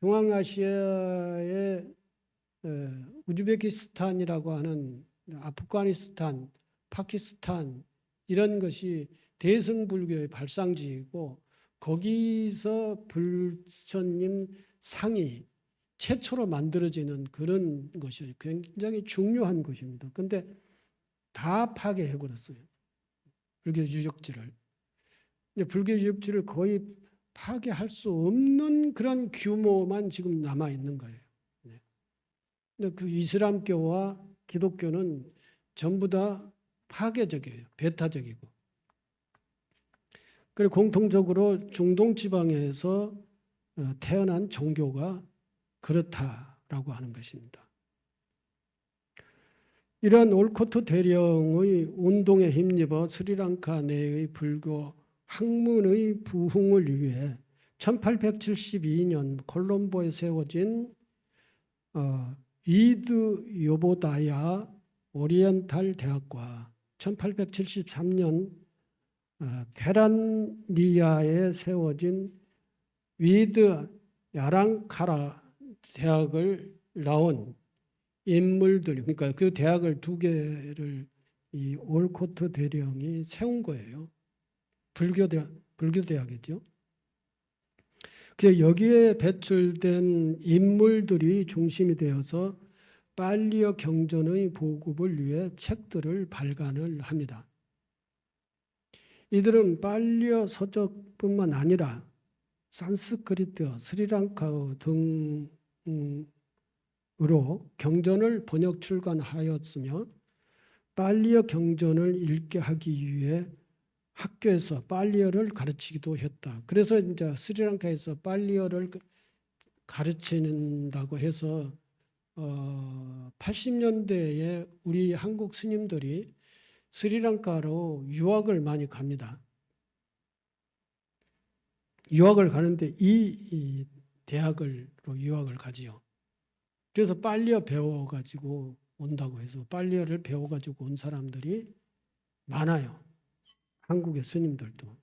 중앙아시아의 우즈베키스탄이라고 하는 아프가니스탄, 파키스탄 이런 것이 대승불교의 발상지이고 거기서 불처님 상이 최초로 만들어지는 그런 것이 굉장히 중요한 것입니다. 그런데 다 파괴해버렸어요. 불교 유적지를. 불교 유적지를 거의 파괴할 수 없는 그런 규모만 지금 남아 있는 거예요. 근데 그 이슬람교와 기독교는 전부 다 파괴적이에요. 배타적이고. 그리고 공통적으로 중동 지방에서 태어난 종교가 그렇다라고 하는 것입니다. 이러한 올코트 대령의 운동에 힘입어 스리랑카 내의 불교 학문의 부흥을 위해 1872년 콜롬보에 세워진 이드 요보다야 오리엔탈 대학과 1873년 케란니아에 세워진 위드 야랑카라 대학을 나온 인물들, 그러니까 그 대학을 두 개를 이 올코트 대령이 세운 거예요. 불교대학이죠. 그래서 여기에 배출된 인물들이 중심이 되어서 빨리어 경전의 보급을 위해 책들을 발간을 합니다. 이들은 빨리어 서적뿐만 아니라 산스크리트어, 스리랑카어 등으로 경전을 번역 출간하였으며 빨리어 경전을 읽게 하기 위해 학교에서 빨리어를 가르치기도 했다. 그래서 이제 스리랑카에서 빨리어를 가르친다고 해서 80년대에 우리 한국 스님들이 스리랑카로 유학을 많이 갑니다. 유학을 가는데 이 대학으로 유학을 가지요. 그래서 빨리어 배워가지고 온다고 해서 빨리어를 배워가지고 온 사람들이 많아요. 한국의 스님들도.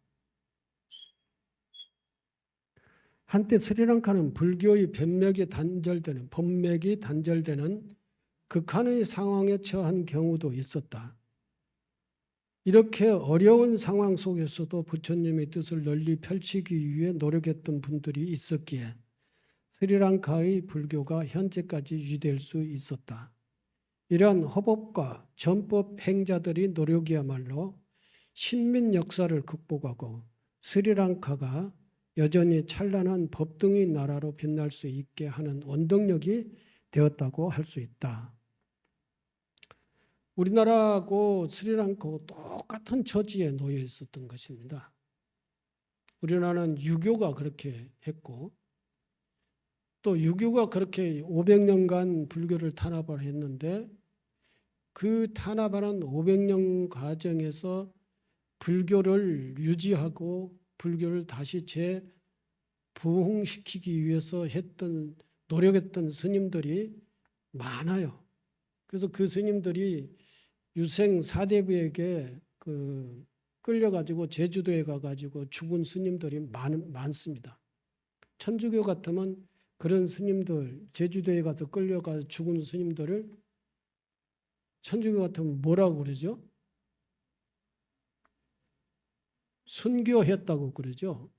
한때 스리랑카는 불교의 법맥이 단절되는 극한의 상황에 처한 경우도 있었다. 이렇게 어려운 상황 속에서도 부처님의 뜻을 널리 펼치기 위해 노력했던 분들이 있었기에 스리랑카의 불교가 현재까지 유지될 수 있었다. 이러한 허법과 전법 행자들의 노력이야말로 신민 역사를 극복하고 스리랑카가 여전히 찬란한 법등의 나라로 빛날 수 있게 하는 원동력이 되었다고 할 수 있다. 우리나라하고 스리랑카하고 똑같은 처지에 놓여 있었던 것입니다. 우리나라는 유교가 그렇게 했고 또 유교가 그렇게 500년간 불교를 탄압을 했는데 그 탄압하는 500년 과정에서 불교를 유지하고 불교를 다시 재부흥시키기 위해서 노력했던 스님들이 많아요. 그래서 그 스님들이 유생 사대부에게 끌려가지고 제주도에 가가지고 죽은 스님들이 많습니다. 천주교 같으면 그런 스님들, 제주도에 가서 끌려가서 죽은 스님들을 천주교 같으면 뭐라고 그러죠? 순교했다고 그러죠.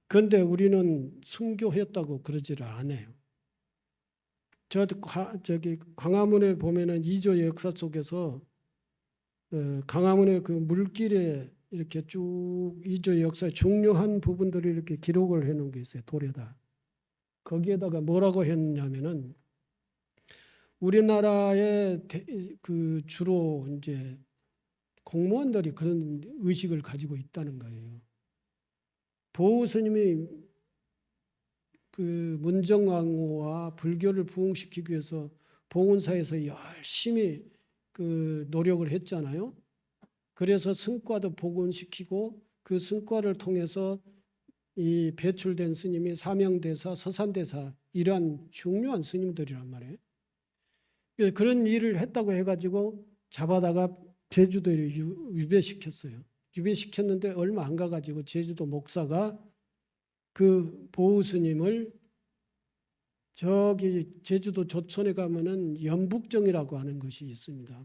그런데 우리는 순교했다고 그러지를 않아요. 저기 광화문에 보면은 이조 역사 속에서 광화문의 그 물길에 이렇게 쭉 이조 역사의 중요한 부분들을 이렇게 기록을 해놓은 게 있어요. 돌에다. 거기에다가 뭐라고 했냐면은 우리나라의 그 주로 이제 공무원들이 그런 의식을 가지고 있다는 거예요. 보우 스님이 그 문정왕후와 불교를 부흥시키기 위해서 봉은사에서 열심히 그 노력을 했잖아요. 그래서 승과도 복원시키고 그 승과를 통해서 이 배출된 스님이 사명대사, 서산대사 이러한 중요한 스님들이란 말이에요. 그런 일을 했다고 해가지고 잡아다가 제주도에 유배시켰어요. 유배시켰는데 얼마 안 가가지고 제주도 목사가 그 보우 스님을 저기 제주도 조천에 가면은 연북정이라고 하는 것이 있습니다.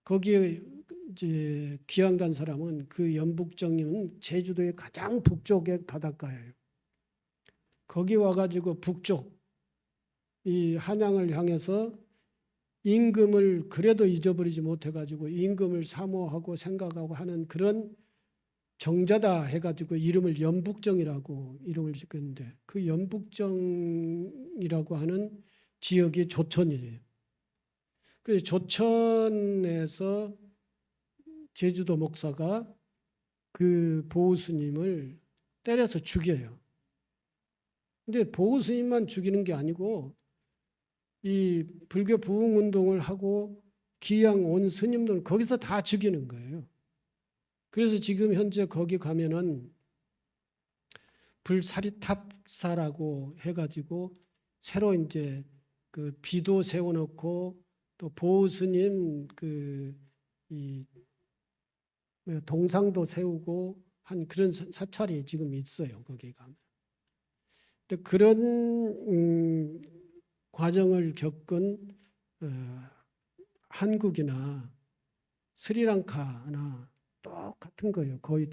거기에 이제 귀양 간 사람은 그 연북정은 제주도의 가장 북쪽의 바닷가예요. 거기 와가지고 북쪽 이 한양을 향해서 임금을 그래도 잊어버리지 못해가지고 임금을 사모하고 생각하고 하는 그런 정자다 해가지고 이름을 연북정이라고 이름을 짓겠는데 그 연북정이라고 하는 지역이 조천이에요. 그래서 조천에서 제주도 목사가 그 보우스님을 때려서 죽여요. 근데 보우스님만 죽이는 게 아니고 이 불교 부흥운동을 하고 귀양 온 스님들 거기서 다 죽이는 거예요. 그래서 지금 현재 거기 가면은 불사리탑사라고 해가지고 새로 이제 그 비도 세워놓고 또 보우스님 이 동상도 세우고 한 그런 사찰이 지금 있어요. 거기 가면. 근데 그런 과정을 겪은 한국이나 스리랑카나 똑같은 거예요. 거의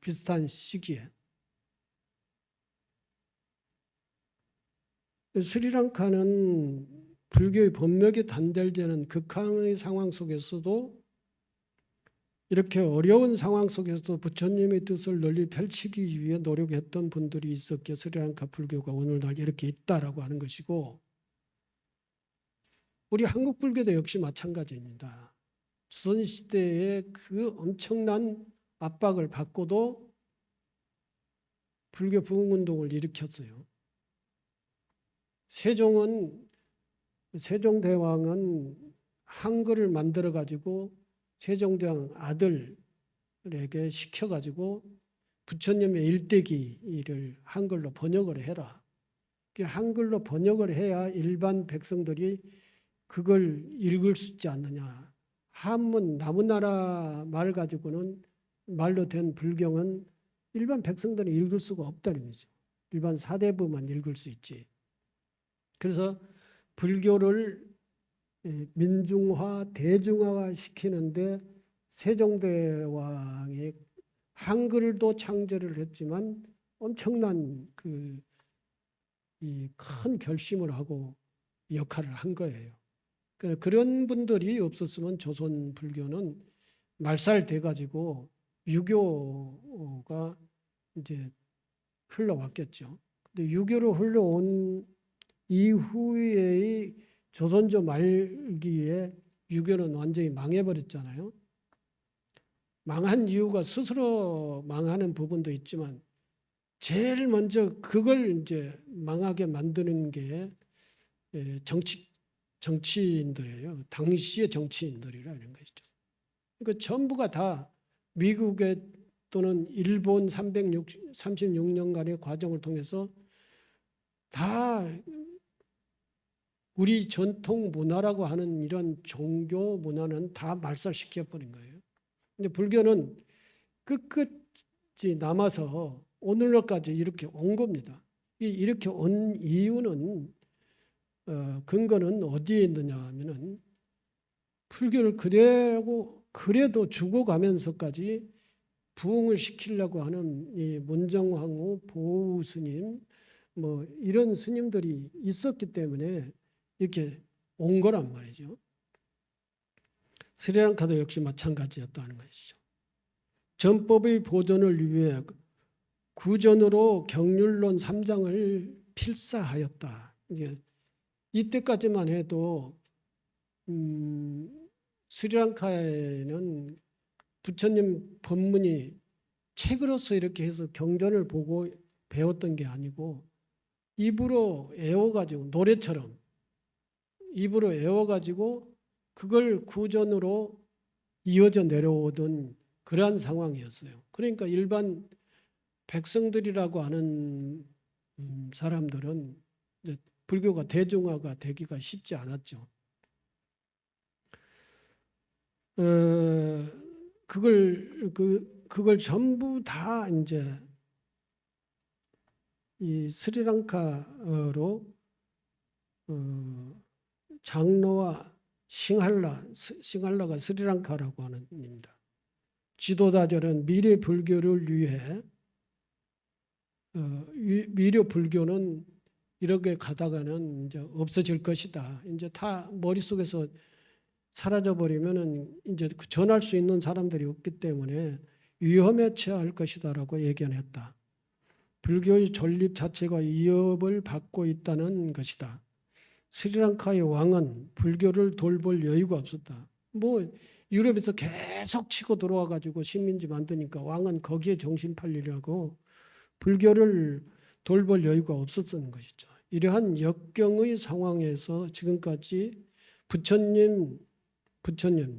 비슷한 시기에. 스리랑카는 불교의 법맥이 단절되는 극한의 상황 속에서도 이렇게 어려운 상황 속에서도 부처님의 뜻을 널리 펼치기 위해 노력했던 분들이 있었기에 스리랑카 불교가 오늘날 이렇게 있다라고 하는 것이고, 우리 한국 불교도 역시 마찬가지입니다. 조선시대에 그 엄청난 압박을 받고도 불교 부흥운동을 일으켰어요. 세종대왕은 한글을 만들어 가지고 세종대왕 아들에게 시켜 가지고 부처님의 일대기를 한글로 번역을 해라. 한글로 번역을 해야 일반 백성들이 그걸 읽을 수 있지 않느냐. 한문 나무나라 말 가지고는 말로 된 불경은 일반 백성들은 읽을 수가 없다는 거죠. 일반 사대부만 읽을 수 있지. 그래서 불교를 민중화, 대중화 시키는데 세종대왕이 한글도 창제를 했지만 엄청난 이 큰 결심을 하고 역할을 한 거예요. 그런 분들이 없었으면 조선 불교는 말살돼 가지고 유교가 이제 흘러왔겠죠. 근데 유교로 흘러온 이후의 조선조 말기에 유교는 완전히 망해버렸잖아요. 망한 이유가 스스로 망하는 부분도 있지만 제일 먼저 그걸 이제 망하게 만드는 게 정치인들이에요. 당시의 정치인들이라는 것이죠. 그러니까 전부가 다 미국의 또는 일본 336년간의 과정을 통해서 다 우리 전통 문화라고 하는 이런 종교 문화는 다 말살시켜버린 거예요. 근데 불교는 끝끝이 남아서 오늘날까지 이렇게 온 겁니다. 이렇게 온 이유는 근거는 어디에 있느냐 하면은 불교를 그래도 죽어가면서까지 부흥을 시키려고 하는 이 문정황후, 보우 스님, 뭐 이런 스님들이 있었기 때문에 이렇게 온 거란 말이죠. 스리랑카도 역시 마찬가지였다는 것이죠. 전법의 보존을 위해 구전으로 경률론 3장을 필사하였다. 이때까지만 해도 스리랑카에는 부처님 법문이 책으로서 이렇게 해서 경전을 보고 배웠던 게 아니고 입으로 애워가지고 노래처럼 입으로 애워가지고 그걸 구전으로 이어져 내려오던 그러한 상황이었어요. 그러니까 일반 백성들이라고 하는 사람들은 이제 불교가 대중화가 되기가 쉽지 않았죠. 그걸 전부 다 이제 이 스리랑카로 장로와 싱할라가 스리랑카라고 하는 입니다. 지도자들은 미래 불교를 위해 미래 불교는 이렇게 가다가는 이제 없어질 것이다. 이제 다 머릿속에서 사라져 버리면은 이제 전할 수 있는 사람들이 없기 때문에 위험에 처할 것이다라고 예견했다. 불교의 존립 자체가 위협을 받고 있다는 것이다. 스리랑카의 왕은 불교를 돌볼 여유가 없었다. 뭐 유럽에서 계속 치고 들어와 가지고 식민지 만드니까 왕은 거기에 정신 팔리려고 불교를 돌볼 여유가 없었던 것이죠. 이러한 역경의 상황에서 지금까지 부처님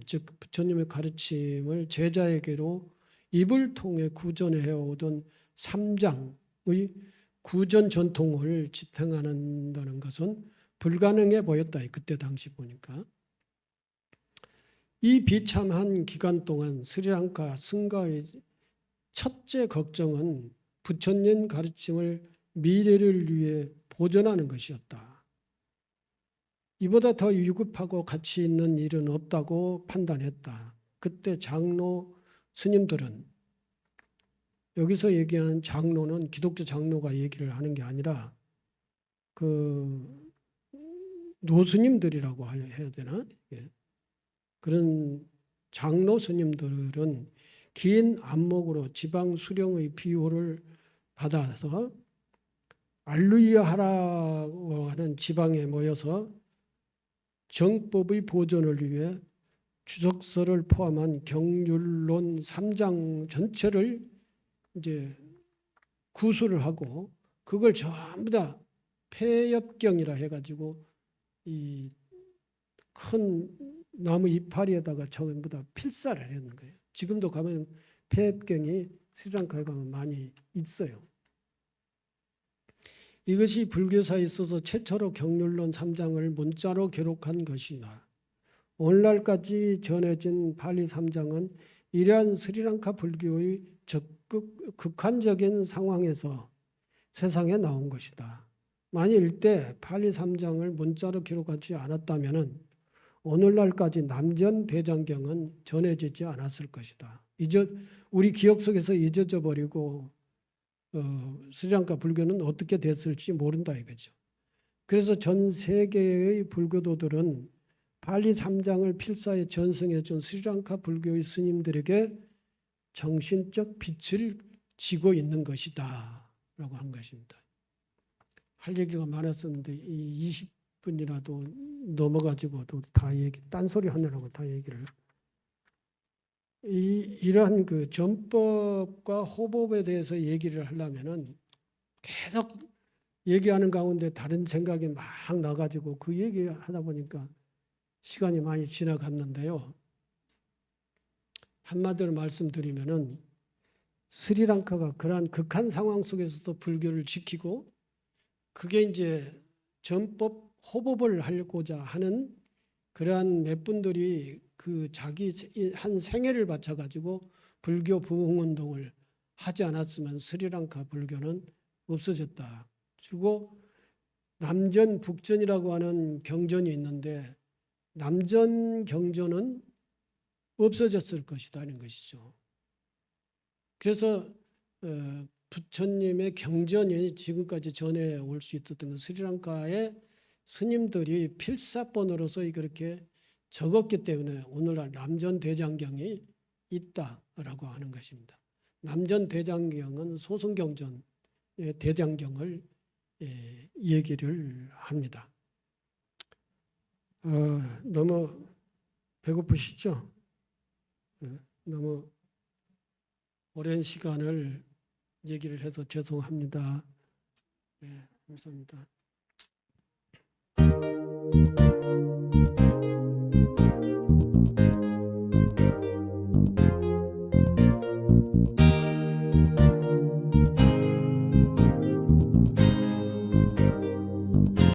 즉 부처님의 가르침을 제자에게로 입을 통해 구전해 오던 3장의 구전 전통을 지탱한다는 것은 불가능해 보였다. 그때 당시 보니까. 이 비참한 기간 동안 스리랑카 승가의 첫째 걱정은 부처님 가르침을 미래를 위해 보존하는 것이었다. 이보다 더 위급하고 가치 있는 일은 없다고 판단했다. 그때 장로 스님들은, 여기서 얘기하는 장로는 기독교 장로가 얘기를 하는 게 아니라 그 노스님들이라고 해야 되나? 예. 그런 장로 스님들은 긴 안목으로 지방 수령의 비호를 받아서 알루이하라고 하는 지방에 모여서 정법의 보존을 위해 주석서를 포함한 경률론 3장 전체를 이제 구술을 하고 그걸 전부 다 폐엽경이라 해가지고 이 큰 나무 이파리에다가 전부 다 필사를 했는 거예요. 지금도 가면 폐엽경이 스리랑카에 가면 많이 있어요. 이것이 불교사에 있어서 최초로 경률론 3장을 문자로 기록한 것이나 오늘날까지 전해진 발리 3장은 이러한 스리랑카 불교의 적극 극한적인 상황에서 세상에 나온 것이다. 만일 이때 발리 3장을 문자로 기록하지 않았다면 오늘날까지 남전대장경은 전해지지 않았을 것이다. 우리 기억 속에서 잊어져 버리고 스리랑카 불교는 어떻게 됐을지 모른다 이거죠. 그래서 전 세계의 불교도들은 발리 3장을 필사에 전승해 준 스리랑카 불교의 스님들에게 정신적 빛을 지고 있는 것이다 라고 한 것입니다. 할 얘기가 많았었는데 이 20분이라도 넘어가지고도 다 딴소리 하느라고 다 얘기를 이러한 그 전법과 호법에 대해서 얘기를 하려면은 계속 얘기하는 가운데 다른 생각이 막 나가지고 그 얘기하다 보니까 시간이 많이 지나갔는데요. 한마디로 말씀드리면은 스리랑카가 그러한 극한 상황 속에서도 불교를 지키고 그게 이제 전법 호법을 하고자 하는 그러한 몇 분들이 그 자기 한 생애를 바쳐 가지고 불교 부흥운동을 하지 않았으면 스리랑카 불교는 없어졌다. 그리고 남전 북전이라고 하는 경전이 있는데 남전 경전은 없어졌을 것이라는 것이죠. 그래서 부처님의 경전이 지금까지 전해올 수 있었던 건 스리랑카의 스님들이 필사본으로서 그렇게 적었기 때문에 오늘날 남전대장경이 있다라고 하는 것입니다. 남전대장경은 소승경전의 대장경을 얘기를 합니다. 너무 배고프시죠? 너무 오랜 시간을 얘기를 해서 죄송합니다. 네, 감사합니다.